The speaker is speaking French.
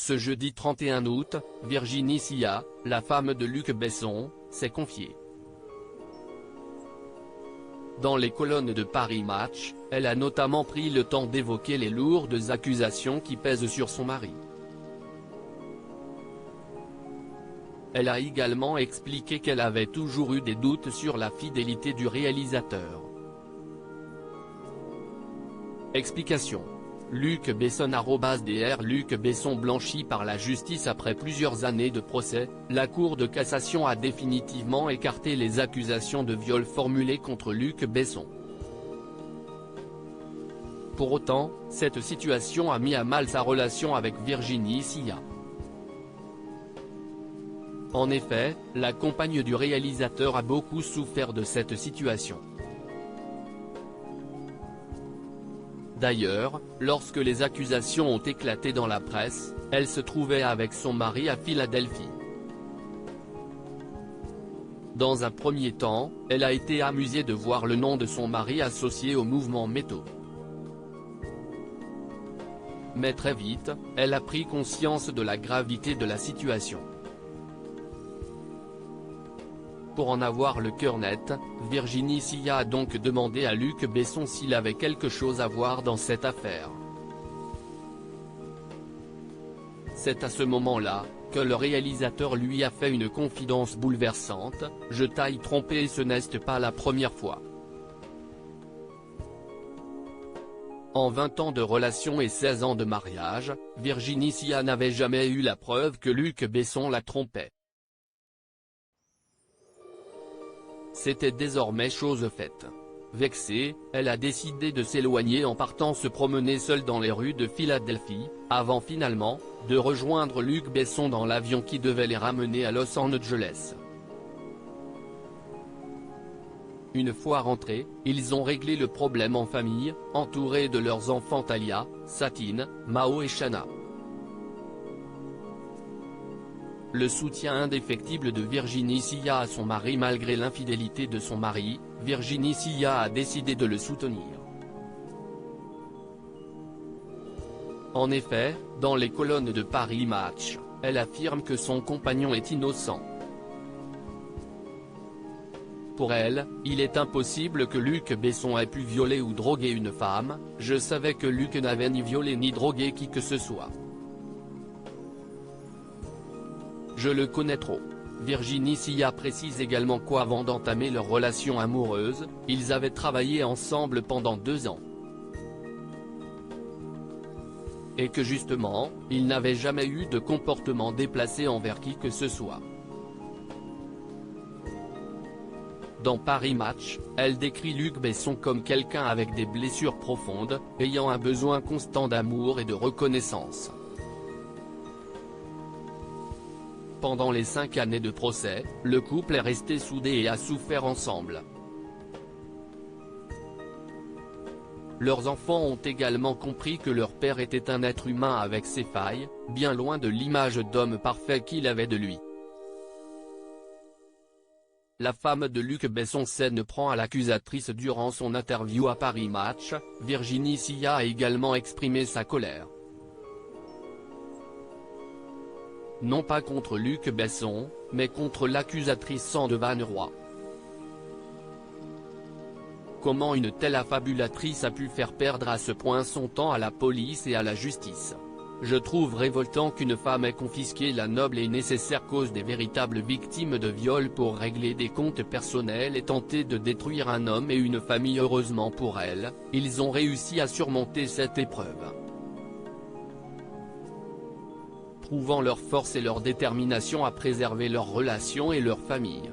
Ce jeudi 31 août, Virginie Sia, la femme de Luc Besson, s'est confiée. Dans les colonnes de Paris Match, elle a notamment pris le temps d'évoquer les lourdes accusations qui pèsent sur son mari. Elle a également expliqué qu'elle avait toujours eu des doutes sur la fidélité du réalisateur. Explication. Luc Besson @Dr Luc Besson blanchi par la justice après plusieurs années de procès, la Cour de cassation a définitivement écarté les accusations de viol formulées contre Luc Besson. Pour autant, cette situation a mis à mal sa relation avec Virginie Sia. En effet, la compagne du réalisateur a beaucoup souffert de cette situation. D'ailleurs, lorsque les accusations ont éclaté dans la presse, elle se trouvait avec son mari à Philadelphie. Dans un premier temps, elle a été amusée de voir le nom de son mari associé au mouvement MeToo. Mais très vite, elle a pris conscience de la gravité de la situation. Pour en avoir le cœur net, Virginie Sia a donc demandé à Luc Besson s'il avait quelque chose à voir dans cette affaire. C'est à ce moment-là, que le réalisateur lui a fait une confidence bouleversante: « Je t'ai trompé et ce n'est pas la première fois. » En 20 ans de relation et 16 ans de mariage, Virginie Sia n'avait jamais eu la preuve que Luc Besson la trompait. C'était désormais chose faite. Vexée, elle a décidé de s'éloigner en partant se promener seule dans les rues de Philadelphie, avant finalement, de rejoindre Luc Besson dans l'avion qui devait les ramener à Los Angeles. Une fois rentrés, ils ont réglé le problème en famille, entourés de leurs enfants Talia, Satine, Mao et Shanna. Le soutien indéfectible de Virginie Sia à son mari. Malgré l'infidélité de son mari, Virginie Sia a décidé de le soutenir. En effet, dans les colonnes de Paris Match, elle affirme que son compagnon est innocent. Pour elle, il est impossible que Luc Besson ait pu violer ou droguer une femme. « Je savais que Luc n'avait ni violé ni drogué qui que ce soit. Je le connais trop. » Virginie Sia précise également qu'avant d'entamer leur relation amoureuse, ils avaient travaillé ensemble pendant 2 ans. Et que justement, ils n'avaient jamais eu de comportement déplacé envers qui que ce soit. Dans Paris Match, elle décrit Luc Besson comme quelqu'un avec des blessures profondes, ayant un besoin constant d'amour et de reconnaissance. Pendant les 5 années de procès, le couple est resté soudé et a souffert ensemble. Leurs enfants ont également compris que leur père était un être humain avec ses failles, bien loin de l'image d'homme parfait qu'il avait de lui. La femme de Luc Besson s'en prend à l'accusatrice durant son interview à Paris Match. Virginie Sia a également exprimé sa colère. Non pas contre Luc Besson, mais contre l'accusatrice Sandra Roy. Comment une telle affabulatrice a pu faire perdre à ce point son temps à la police et à la justice? Je trouve révoltant qu'une femme ait confisqué la noble et nécessaire cause des véritables victimes de viol pour régler des comptes personnels et tenter de détruire un homme et une famille. Heureusement pour elle, ils ont réussi à surmonter cette épreuve, prouvant leur force et leur détermination à préserver leur relation et leur famille.